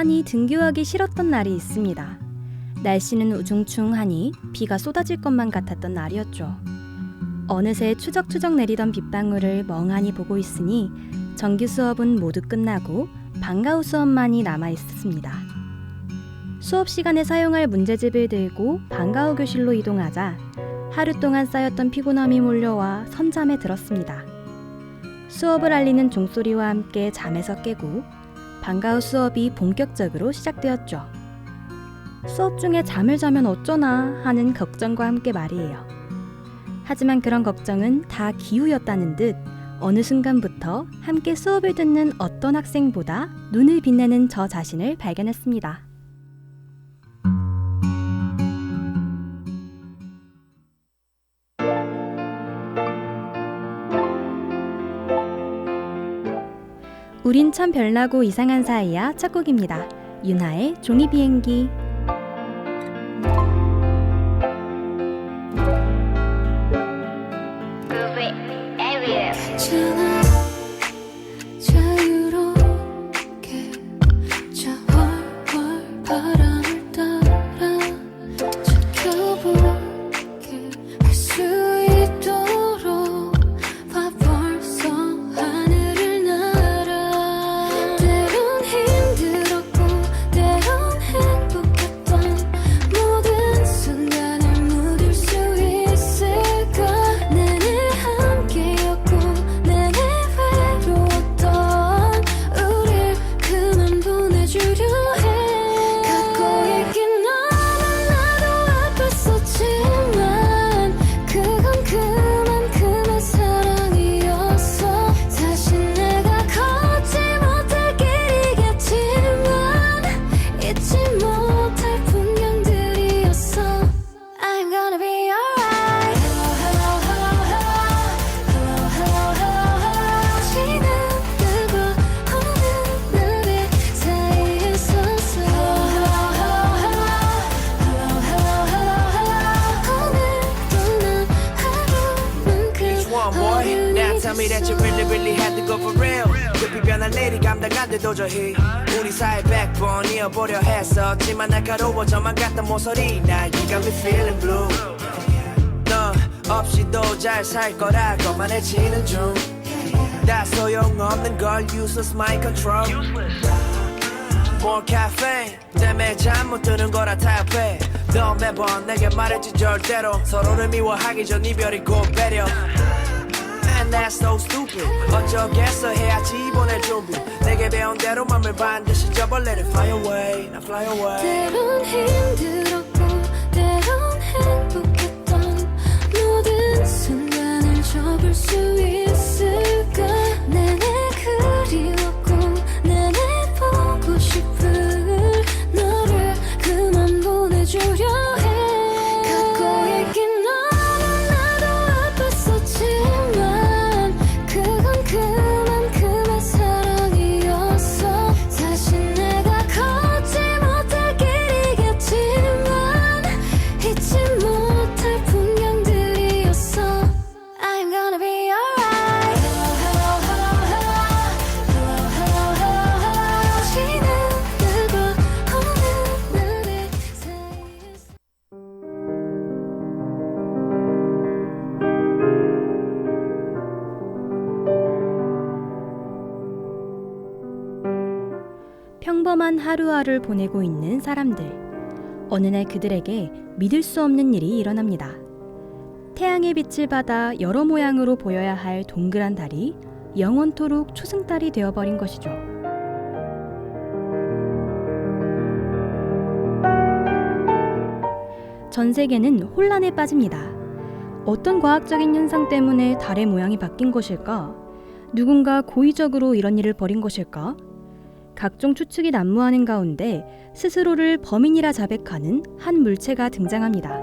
유난히 등교하기 싫었던 날이 있습니다. 날씨는 우중충하니 비가 쏟아질 것만 같았던 날이었죠. 어느새 추적추적 내리던 빗방울을 멍하니 보고 있으니 정규 수업은 모두 끝나고 방과후 수업만이 남아있었습니다. 수업 시간에 사용할 문제집을 들고 방과후 교실로 이동하자 하루 동안 쌓였던 피곤함이 몰려와 선잠에 들었습니다. 수업을 알리는 종소리와 함께 잠에서 깨고 방과후 수업이 본격적으로 시작되었죠. 수업 중에 잠을 자면 어쩌나 하는 걱정과 함께 말이에요. 하지만 그런 걱정은 다 기우였다는 듯 어느 순간부터 함께 수업을 듣는 어떤 학생보다 눈을 빛내는 저 자신을 발견했습니다. 우린 참 별나고 이상한 사이야 첫 곡입니다. 윤하의 종이비행기. Tell me that you really had to go for real. 급히 변할 일이 감당 안 돼 도저히. 우리 사이 100번 이어보려 했었지만 날카로워져만 갔던 모서리. Now you got me feeling blue. 너 없이도 잘 살 거라고만 해치는 중. 다 소용없는 걸 useless mind control. More caffeine 때문에 잠 못 드는 거라 타협해. 너 매번 내게 말했지 절대로 서로를 미워하기 전 이별이 곧 배려. And that's so stupid. 어쩌겠어 해야지 보낼 준비. 내게 배운 대로 맘을 반드시 접어. Let it fly away, now fly away. 때론 힘들었고 때론 행복했던 모든 순간을 접을 수 있을까. 내내 그리웠고 내내 보고 싶을 너를 그만 보내주려 해. 갖고 있긴 너무나도 아팠었지만 그건 그만큼의 사랑이었어. 사실 내가 걷지 못할 길이겠지만 잊지 못할 풍경들이었어. I'm gonna be alright. Hello, hello, hello, hello, hello, hello, hello. 지는 그거 오는 날의 사이에서. 평범한 하루하루를 보내고 있는 사람들. 어느 날 그들에게 믿을 수 없는 일이 일어납니다. 태양의 빛을 받아 여러 모양으로 보여야 할 동그란 달이 영원토록 초승달이 되어버린 것이죠. 전 세계는 혼란에 빠집니다. 어떤 과학적인 현상 때문에 달의 모양이 바뀐 것일까? 누군가 고의적으로 이런 일을 벌인 것일까? 각종 추측이 난무하는 가운데 스스로를 범인이라 자백하는 한 물체가 등장합니다.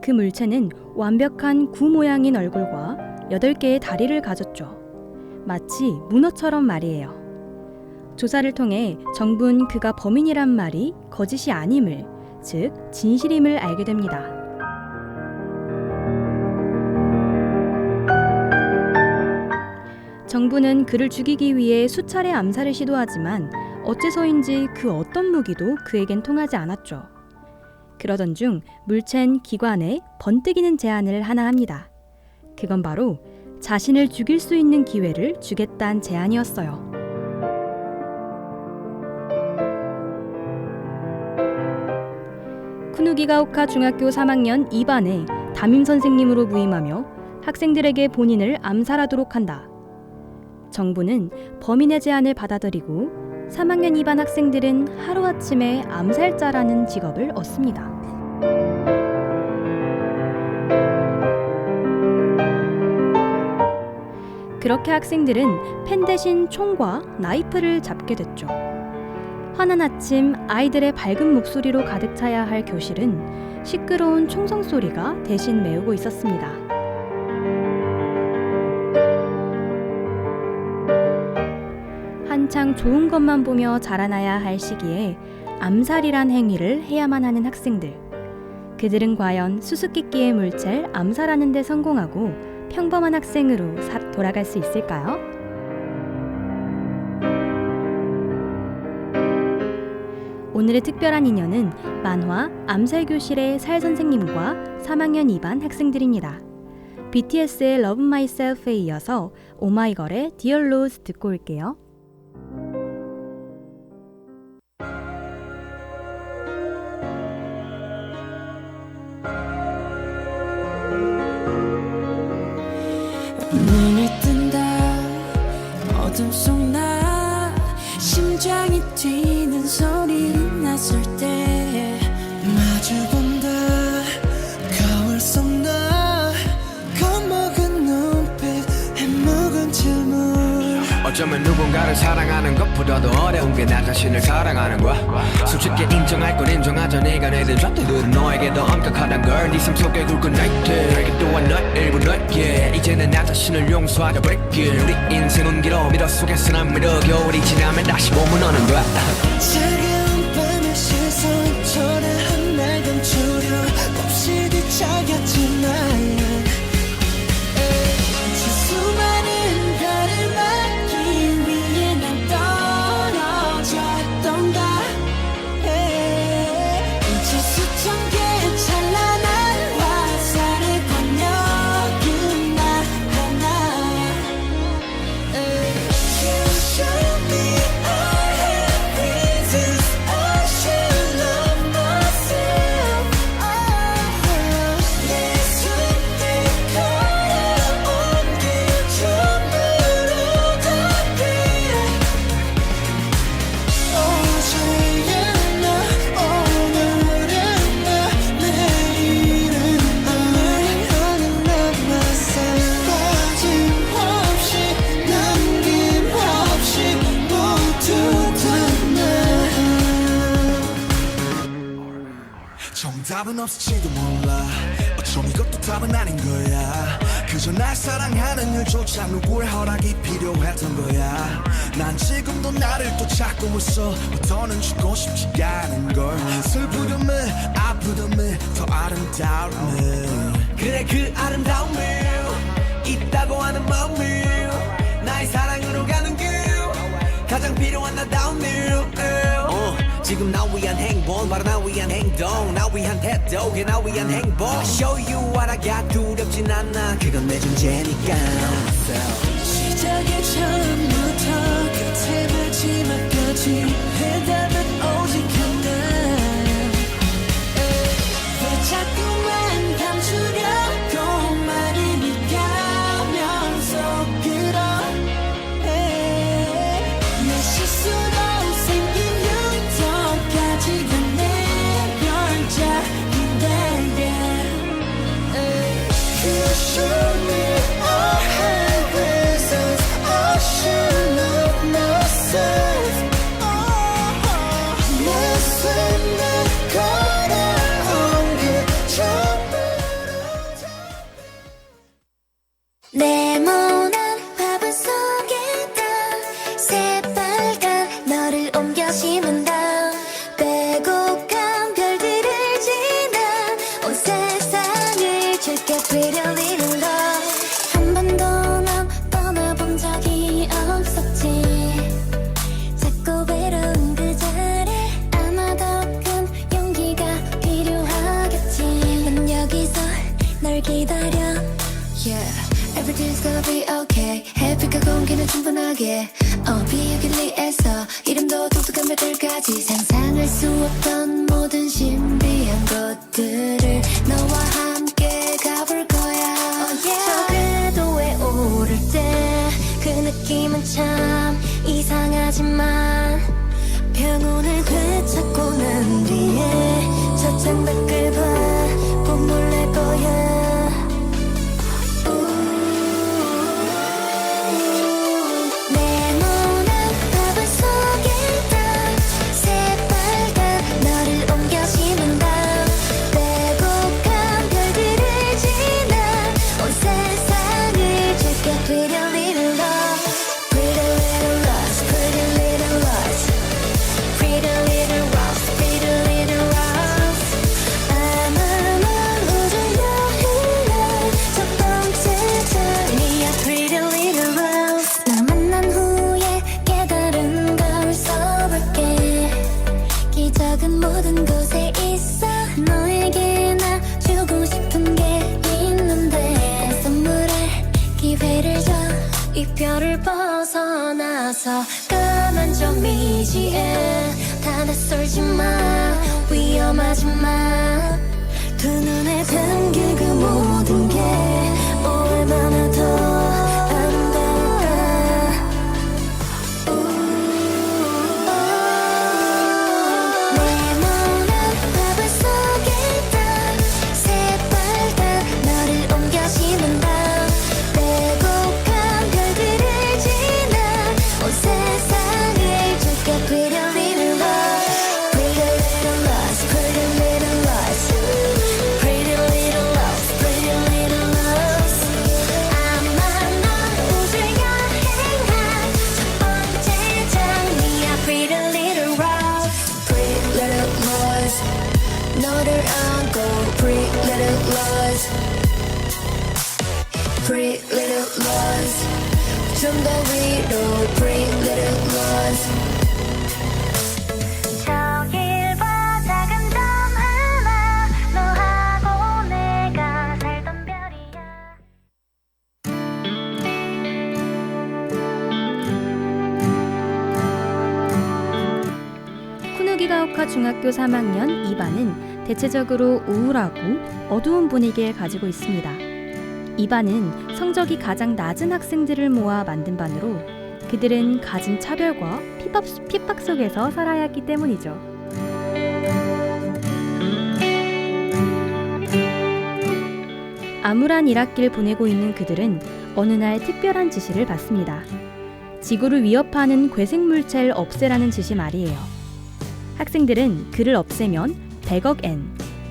그 물체는 완벽한 구 모양인 얼굴과 8개의 다리를 가졌죠. 마치 문어처럼 말이에요. 조사를 통해 정부는 그가 범인이란 말이 거짓이 아님을, 즉 진실임을 알게 됩니다. 정부는 그를 죽이기 위해 수차례 암살을 시도하지만 어째서인지 그 어떤 무기도 그에겐 통하지 않았죠. 그러던 중 물첸 기관에 번뜩이는 제안을 하나 합니다. 그건 바로 자신을 죽일 수 있는 기회를 주겠다는 제안이었어요. 쿠누기가오카 중학교 3학년 2반에 담임 선생님으로 부임하며 학생들에게 본인을 암살하도록 한다. 정부는 범인의 제안을 받아들이고 3학년 2반 학생들은 하루아침에 암살자라는 직업을 얻습니다. 그렇게 학생들은 펜 대신 총과 나이프를 잡게 됐죠. 환한 아침 아이들의 밝은 목소리로 가득 차야 할 교실은 시끄러운 총성 소리가 대신 메우고 있었습니다. 한창 좋은 것만 보며 자라나야 할 시기에 암살이란 행위를 해야만 하는 학생들. 그들은 과연 수수께끼의 물체를 암살하는 데 성공하고 평범한 학생으로 돌아갈 수 있을까요? 오늘의 특별한 인연은 만화 암살교실의 살 선생님과 3학년 2반 학생들입니다. BTS의 Love Myself에 이어서 오마이걸의 Dear Rose 듣고 올게요. 눈을 뜬다 어둠 속 나 심장이 뛰는 소리 났을 때 마주본다 거울 속 나 겁먹은 눈빛 해묵은 질문 어쩌면 누군가를 사랑하는 것보다도 어려운 게 나 자신을 사랑하는 거야. 솔직히 인정할 건 인정하자. 네가 내든 잣들은 너에게 더 엄격하단 걸. 네 삶 속에 굵은 나이트 내게 또한 너의 일부 너에게 이제는 나 자신을 용서하자. break it. 우리 인생은 길어 미러 속에서 난 미러 겨울이 지나면 다시 봄은 오는 거야. 차가운 밤의 시선 초라한 날 감추려 몹시 뒤척였지 나의 수많은 별을 막기 위해 난 떨어졌던가 이제 수천 개의 찬란한 화살의 권력은 나 하나 You show me I have reasons I should love myself 내 손에 걸어온 길 전부로 덮인 어제의 나 오늘의 나 내일은 나는 love myself 빠짐없이 남김없이 모두 다나 정답은 없을지도 몰라. 어쩜 이것도 답은 아닌 거야. 그저 날 사랑하는 일조차 누구의 허락이 필요했던 거야. 난 지금도 나를 또 찾고 있어. 더는 죽고 싶지가 않은 걸. 슬프렴에 아프렴에 더 아름다움에 그래 그 아름다움을 있다고 하는 마음을 나의 사랑으로 가는 길 가장 필요한 나다운 일 지금 나 위한 행복 바로 나 위한 행동 나 위한 태도 그게 나 위한 행복 I show you what I got 두렵진 않아 그건 내 존재니까 시작의 처음부터 끝의 마지막까지 해답은 오직 하나 왜 자꾸만 감추려고 말을 가면서 끌어 내 실수로 생긴 유도까지가 내 별작인데 You show me I have reasons I should love myself 내 손에 걸어온 길 전부로 네모난 화분 속에다 새빨간 너를 옮겨 심은다 빼곡한 별들을 지나 온 세상을 줄게 Pretty little love 한 번도 난 떠나본 적이 Everything's gonna be okay. 햇빛과 공기는 충분하게 비유길리에서 이름도 독특한 별들까지 상상할 수 없던 모든 신비한 것들을 너와 함께 가볼 거야. 저 궤도에 오를 때 그 느낌은 참 이상하지만 평온을 되찾고 난 뒤에 저 창밖을 봐 봄물 날 거야. 네모난 화분 속에 단 새빨간 너를 옮겨 심은 다음 빼곡한 별들을 지나 온 세상을 줄게. Pretty little love, pretty little rose, pretty little rose, pretty little rose, pretty little rose. 아마만 우주 여행의 첫 번째 장이야. Pretty little rose. 나 만난 후에 깨달은 걸 써볼게. 기적은 모든 곳에 있어. 너에게 나 주고 싶은 게 있는데 선물할 기회를 줘. 이별을 벗어나서 까만 저 미지에 다 낯설지 마. 위험하지 마. 두 눈에 담긴 그 모든 게 얼마나 더 아름다울까. 네모난 화분 속에 단 새빨간 너를 옮겨 심은 다음 빼곡한 별들을 지나 온 세상을 줄게. Pretty little rose, pretty little rose, pretty little rose, pretty little rose, pretty little rose. 아마 넌 우주 여행한 첫 번째 장이야. Pretty little rose, pretty little rose. 너를 안고 pretty little rose, pretty little rose. 좀 더 위로 pretty little rose. 저길 봐 작은 점 하나 너하고 내가 살던 별이야. 쿠누기가오카 중학교 3학년 2반은 대체적으로 우울하고 어두운 분위기를 가지고 있습니다. 2반은 성적이 가장 낮은 학생들을 모아 만든 반으로 그들은 갖은 차별과 핍박 속에서 살아야 했기 때문이죠. 암울한 1학기를 보내고 있는 그들은 어느 날 특별한 지시를 받습니다. 지구를 위협하는 괴생물체를 없애라는 지시 말이에요. 학생들은 그를 없애면 100억 엔,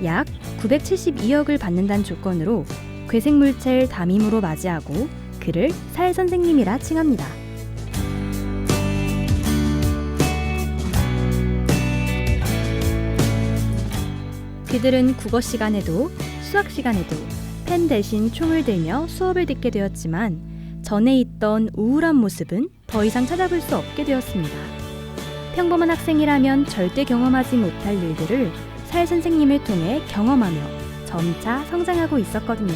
약 972억을 받는다는 조건으로 괴생물체를 담임으로 맞이하고 그를 살 선생님이라 칭합니다. 그들은 국어 시간에도 수학 시간에도 펜 대신 총을 들며 수업을 듣게 되었지만 전에 있던 우울한 모습은 더 이상 찾아볼 수 없게 되었습니다. 평범한 학생이라면 절대 경험하지 못할 일들을 살 선생님을 통해 경험하며 점차 성장하고 있었거든요.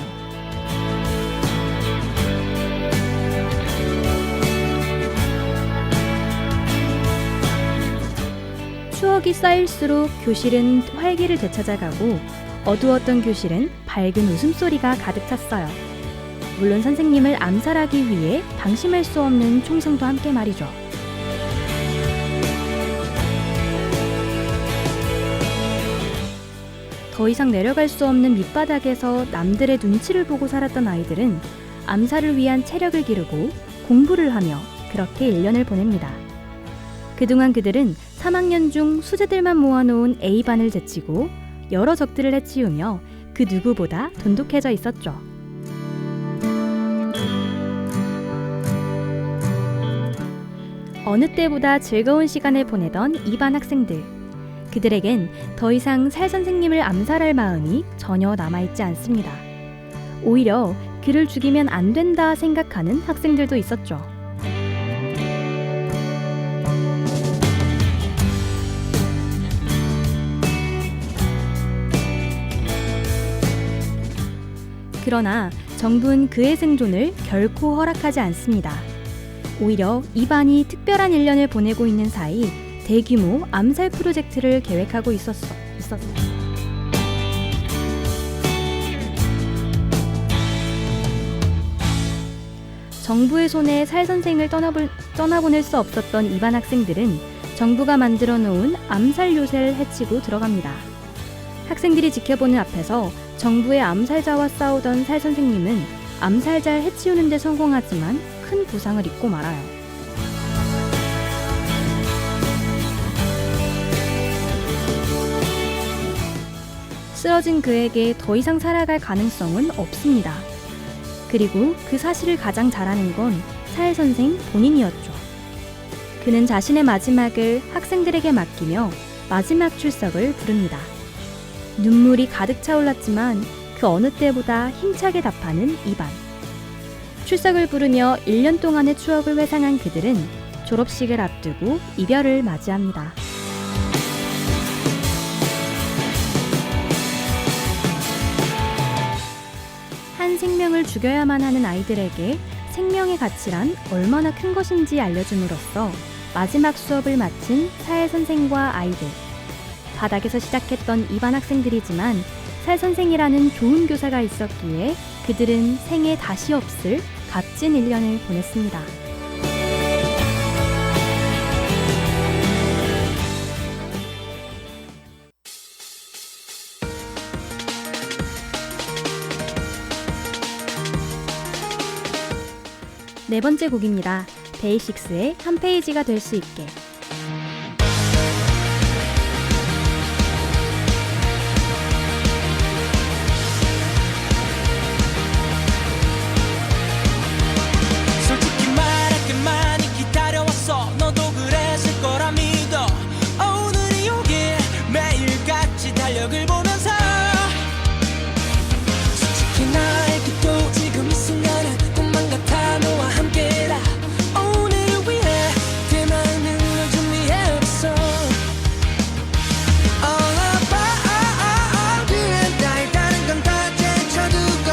추억이 쌓일수록 교실은 활기를 되찾아가고 어두웠던 교실은 밝은 웃음소리가 가득 찼어요. 물론 선생님을 암살하기 위해 방심할 수 없는 총성도 함께 말이죠. 더 이상 내려갈 수 없는 밑바닥에서 남들의 눈치를 보고 살았던 아이들은 암살을 위한 체력을 기르고 공부를 하며 그렇게 1년을 보냅니다. 그동안 그들은 3학년 중 수재들만 모아놓은 A반을 제치고 여러 적들을 해치우며 그 누구보다 돈독해져 있었죠. 어느 때보다 즐거운 시간을 보내던 2반 학생들. 그들에겐 더 이상 살 선생님을 암살할 마음이 전혀 남아있지 않습니다. 오히려 그를 죽이면 안 된다 생각하는 학생들도 있었죠. 그러나 정부는 그의 생존을 결코 허락하지 않습니다. 오히려 이 반이 특별한 1년을 보내고 있는 사이 대규모 암살 프로젝트를 계획하고 있었어. 정부의 손에 살 선생을 떠나보낼 수 없었던 이반 학생들은 정부가 만들어 놓은 암살 요새를 해치고 들어갑니다. 학생들이 지켜보는 앞에서 정부의 암살자와 싸우던 살 선생님은 암살자를 해치우는 데 성공하지만 큰 부상을 입고 말아요. 쓰러진 그에게 더 이상 살아갈 가능성은 없습니다. 그리고 그 사실을 가장 잘 아는 건 살 선생 본인이었죠. 그는 자신의 마지막을 학생들에게 맡기며 마지막 출석을 부릅니다. 눈물이 가득 차올랐지만 그 어느 때보다 힘차게 답하는 이반. 출석을 부르며 1년 동안의 추억을 회상한 그들은 졸업식을 앞두고 이별을 맞이합니다. 한 생명을 죽여야만 하는 아이들에게 생명의 가치란 얼마나 큰 것인지 알려줌으로써 마지막 수업을 마친 살 선생과 아이들. 바닥에서 시작했던 이반 학생들이지만 살 선생이라는 좋은 교사가 있었기에 그들은 생에 다시 없을 값진 1년을 보냈습니다. 네 번째 곡입니다. 데이식스의 한 페이지가 될 수 있게. 솔직히 말할게 많이 기다려왔어. 너도 그랬을 거라 믿어. 오늘이 오길 매일같이 달력을 보면서 솔직히 나에게도 지금 이 순간은 꿈만 같아. 너와 함께라. 오늘을 위해 대만을 준비해봤어. All about 그의 나의 다른 건 다 제쳐두고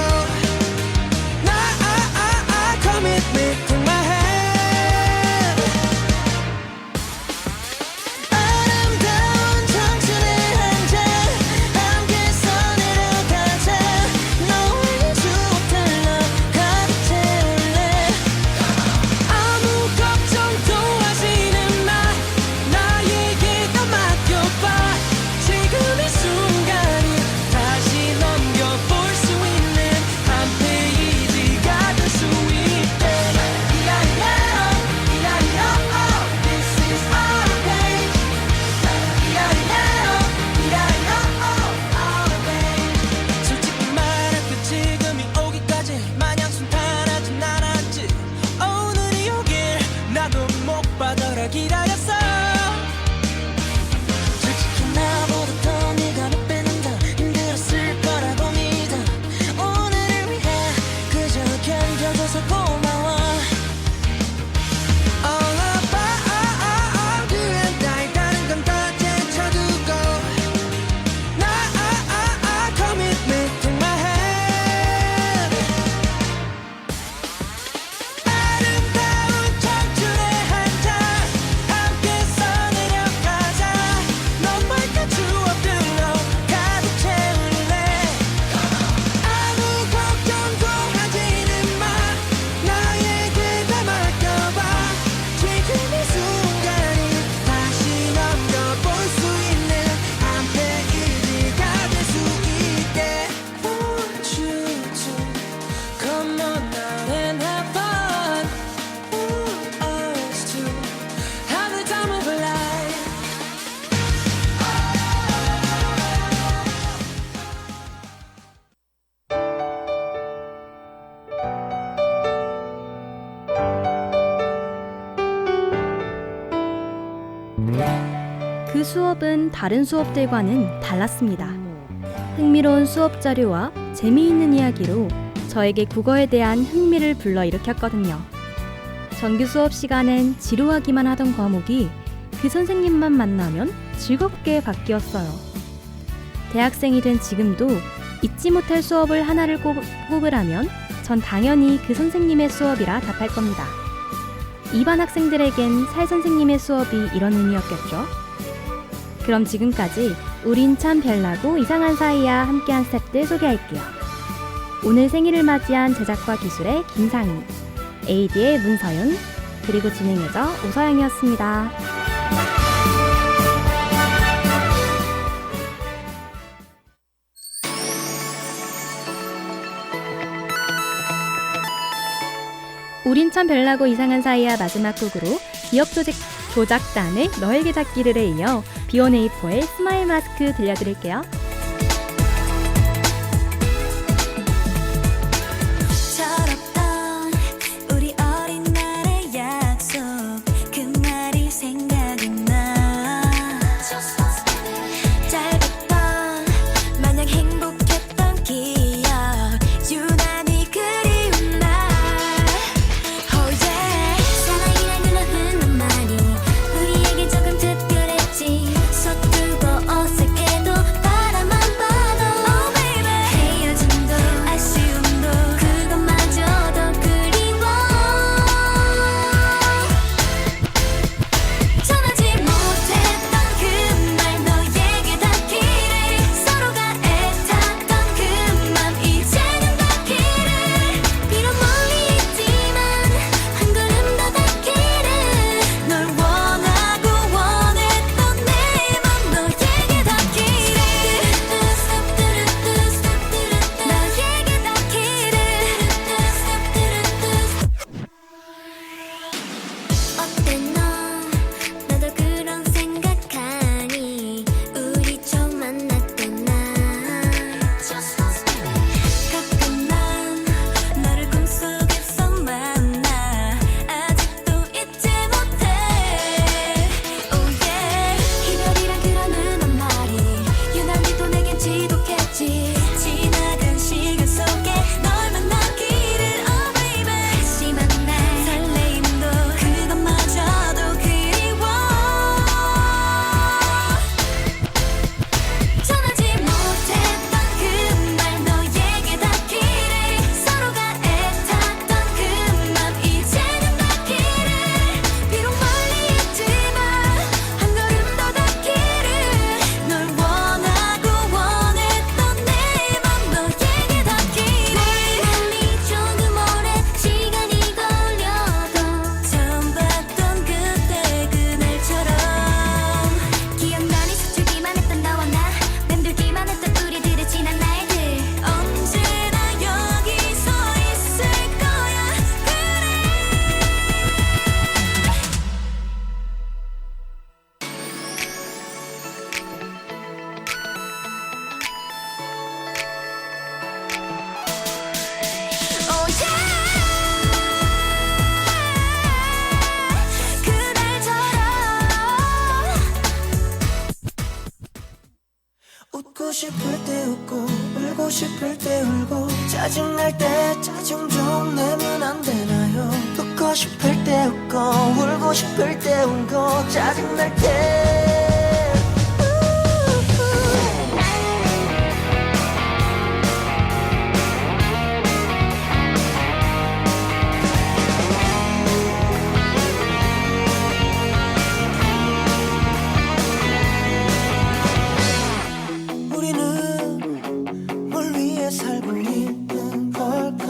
commit me to my hand. 아름다운 청춘의 한잔 함께서 내려가자. 너의 추억들로 가득 채울래. 아무 걱정도 하지는 마. 나에게 다 맡겨봐. 지금 이 순간이 다시 넘겨볼 수 있는 한 페이지가 될 수 있게. This is our page. Our page. 솔직히 말할게 지금이 오기까지 마냥 순탄하진 않았지. 오늘이 오길 나도 못 받아라 기다렸어. 솔직히 나보다 더 네가 몇 배는 더 힘들었을 거라고 믿어. 오늘을 위해 그저 견뎌줘서 고마워. All about 그의 나의 다른 건 다 제쳐두고 commit me to my hand. 아름다운 청춘의 한잔 함께서 내려가자. 너만큼 추억들로 가득 채울래. 아무 걱정도 하지는 마. 나에게 다 맡겨봐. 지금 이 순간이 다시 넘겨볼 수 있는 한 페이지가 될 수 있게. Want you to come on out and have fun. Us to have the time of our life. 그 수업은 다른 수업들과는 달랐습니다. 흥미로운 수업 자료와 재미있는 이야기로 저에게 국어에 대한 흥미를 불러일으켰거든요. 정규 수업 시간엔 지루하기만 하던 과목이 그 선생님만 만나면 즐겁게 바뀌었어요. 대학생이 된 지금도 잊지 못할 수업을 하나를 꼽으라면 전 당연히 그 선생님의 수업이라 답할 겁니다. 이반 학생들에겐 살 선생님의 수업이 이런 의미였겠죠. 그럼 지금까지 우린 참 별나고 이상한 사이야 함께한 스텝들 소개할게요. 오늘 생일을 맞이한 제작과 기술의 김상희, AD의 문서윤, 그리고 진행 여자 오서영이었습니다. 우린 참 별나고 이상한 사이야 마지막 곡으로 기업 조작단의 너에게 닿기를에 이어 B1A4의 스마일 마스크 들려드릴게요. 철없던 우리 어린 날의 약속 그 말이 생각이 나 짧았던 마냥 행복했던 기억 유난히 그리운 날 Oh yeah 사랑이란 흘러흐는 말이 우리에게 조금 특별했지 서툴고 어색해도 바라만 봐도 Oh baby 헤어짐도 아쉬움도 그것마저도 그리워 전하지 못했던 그 말 너에게 닿기를 서로가 애탔던 그 맘 이제는 닿기를 비록 멀리 있지만 한 걸음 더 닿기를 널 원하고 원했던 내 맘 너에게 닿기를 너에게 닿기를 어때 너 나도 그런 생각하니 우리 처음 만났던 날 가끔 난 너를 꿈속에서 만나 아직도 잊지 못해 Oh yeah 이별이란 그런 은한 말이 유난히 또 내겐 지독했지 지나간 시간 속에 널 만나기를 Oh baby 한심한 날 설레임도 그것마저도 그리워 전하지 못했던 그 말 너에게 닿기를 서로가 애탔던 그 맘 이제는 닿기를 비록 멀리 있지만 한 걸음 더 닿기를 널 원하고 원했던 내 맘 너에게 닿기를 멀리 조금 오랜 시간이 걸려도 처음 봤던 그때 그날처럼 기억나니 스치기만 했던 너와 나 맴돌기만 했던 우리들의 지난 날들 언제나 여기 서 있을 거야 Oh yeah 그날처럼 웃고 싶을 때 웃고 울고 싶을 때 울고 짜증날 때 짜증 좀 내면 안 되나요 웃고 싶을 때 웃고 울고 싶을 때 울고 짜증날 때 우리는 뭘 위해 살고 있는 걸까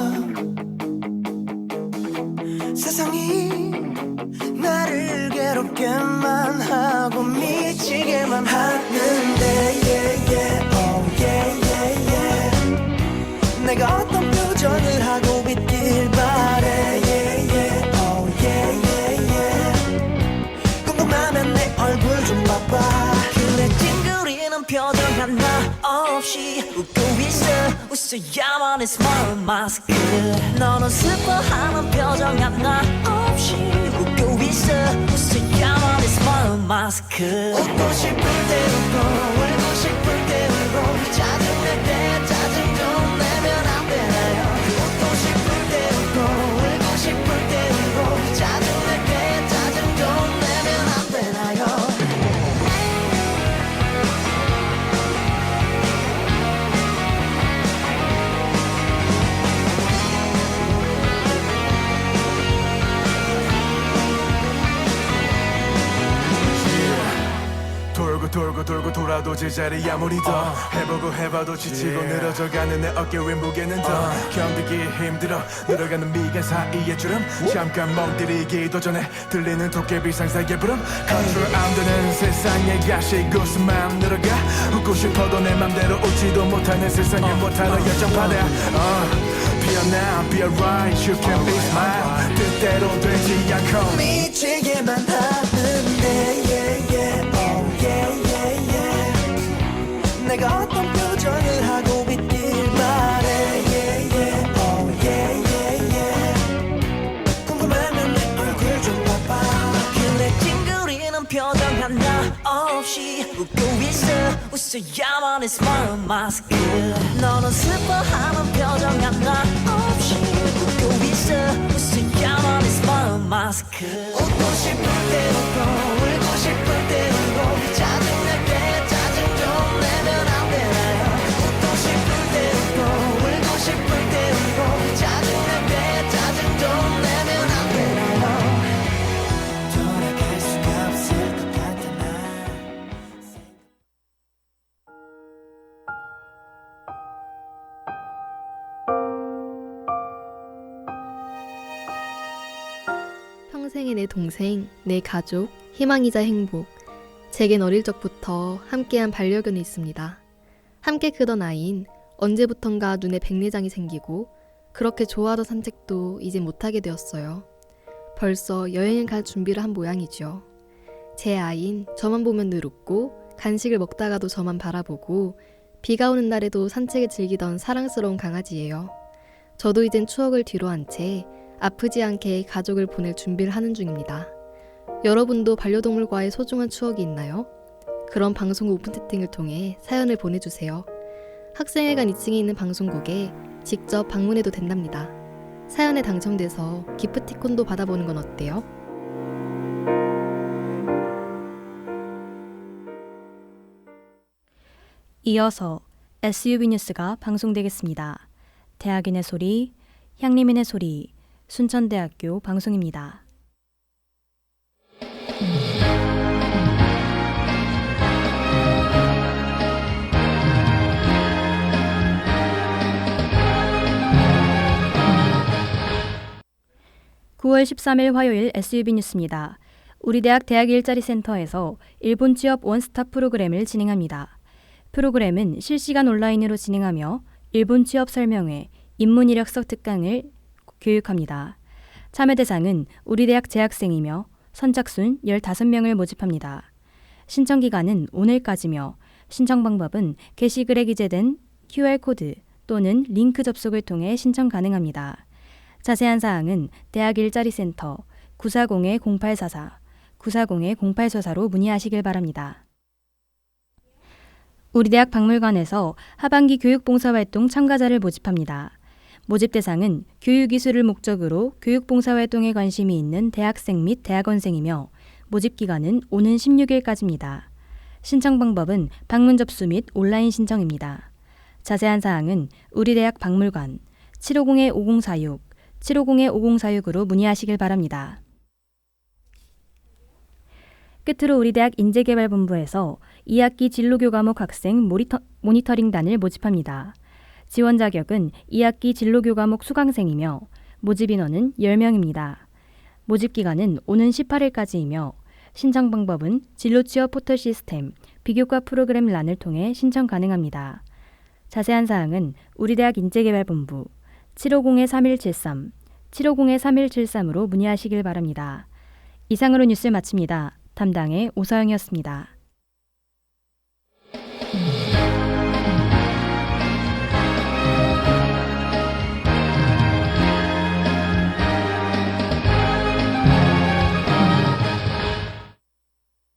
세상이 나를 괴롭게만 하고 미치게만 하는데 yeah, yeah, oh, yeah, yeah, yeah. 내가 어떤 표정을 하고 있길 바래 yeah, yeah, oh, yeah, yeah, yeah. 궁금하면 내 얼굴 좀 봐봐 그래 찡그리는 표정 하나 없이 웃고 있어 웃어야만 해 smile mask 너는 슬퍼하는 표정 하나 없이 웃고 있어 웃어야만 해 smile mask 웃고 싶을 때 웃고 울고 싶을 때 울고 짜증날 때 짜증 좀 내면 안 되나요 웃고 싶을 때 웃고 울고 싶을 때 울고 짜증날 때 짜증 좀 내면 안 되나요 제자리 아무리 더 해보고 해봐도 지치고 늘어져가는 내 어깨 윈 무게는 더 견디기 힘들어 늘어가는 미간 사이의 주름 잠깐 멍들이기도 전에 들리는 도깨비 상사의 부름 컨트롤 안 되는 세상에 가시고수만 늘어가 웃고 싶어도 내 맘대로 웃지도 못하는 세상에 못하는 열정파다 피어나 be alright you can be smile 뜻대로 되지 않고 미치게만 하는데 yeah, yeah, oh, yeah, yeah, yeah. 내가 어떤 표정을 하고 있길 바래 yeah, yeah, oh, yeah, yeah, yeah. 궁금하면 내 얼굴 좀 봐봐 그래 찡그리는 표정 하나 없이 웃고 있어 웃어야만 해 smile 마스크 너는 슬퍼하는 표정 하나 없이 웃고 있어 웃어야만 해 smile 마스크 웃고 싶을 때 웃고 울고 싶을 때 울고 짜증내게 짜증 좀 내면 안 되나요 웃고 싶을 때 웃고 울고 싶을 때 울고 짜증내게 짜증 좀 내면 안 되나요 돌아갈 수가 없을 것 같아 나 평생의 내 동생, 내 가족, 희망이자 행복. 제겐 어릴 적부터 함께한 반려견이 있습니다. 함께 크던 아이인 언제부턴가 눈에 백내장이 생기고 그렇게 좋아하던 산책도 이제 못하게 되었어요. 벌써 여행을 갈 준비를 한 모양이죠. 제 아이인 저만 보면 늘 웃고 간식을 먹다가도 저만 바라보고 비가 오는 날에도 산책을 즐기던 사랑스러운 강아지예요. 저도 이젠 추억을 뒤로 한 채 아프지 않게 가족을 보낼 준비를 하는 중입니다. 여러분도 반려동물과의 소중한 추억이 있나요? 그럼 방송국 오픈 채팅을 통해 사연을 보내주세요. 학생회관 2층에 있는 방송국에 직접 방문해도 된답니다. 사연에 당첨돼서 기프티콘도 받아보는 건 어때요? 이어서 SUV 뉴스가 방송되겠습니다. 대학인의 소리, 향림인의 소리, 순천대학교 방송입니다. (9월 13일) 화요일 SUV 뉴스입니다. 우리 대학 대학 일자리 센터에서 일본 취업 원스톱 프로그램을 진행합니다. 프로그램은 실시간 온라인으로 진행하며 일본 취업 설명회, 입문 이력서 특강을 교육합니다. 참여 대상은 우리 대학 재학생이며 선착순 15명을 모집합니다. 신청 기간은 오늘까지며 신청 방법은 게시글에 기재된 QR코드 또는 링크 접속을 통해 신청 가능합니다. 자세한 사항은 대학 일자리센터 940-0844, 940-0844로 문의하시길 바랍니다. 우리 대학 박물관에서 하반기 교육봉사활동 참가자를 모집합니다. 모집 대상은 교육이수를 목적으로 교육봉사활동에 관심이 있는 대학생 및 대학원생이며 모집 기간은 오는 16일까지입니다. 신청 방법은 방문 접수 및 온라인 신청입니다. 자세한 사항은 우리 대학 박물관 750-5046, 750-5046으로 문의하시길 바랍니다. 끝으로 우리 대학 인재개발본부에서 2학기 진로교 과목 학생 모니터링단을 모집합니다. 지원 자격은 2학기 진로교 과목 수강생이며 모집 인원은 10명입니다. 모집 기간은 오는 18일까지이며 신청 방법은 진로취업 포털 시스템 비교과 프로그램 란을 통해 신청 가능합니다. 자세한 사항은 우리 대학 인재개발본부 750-3173, 750-3173으로 문의하시길 바랍니다. 이상으로 뉴스를 마칩니다. 담당의 오서영이었습니다.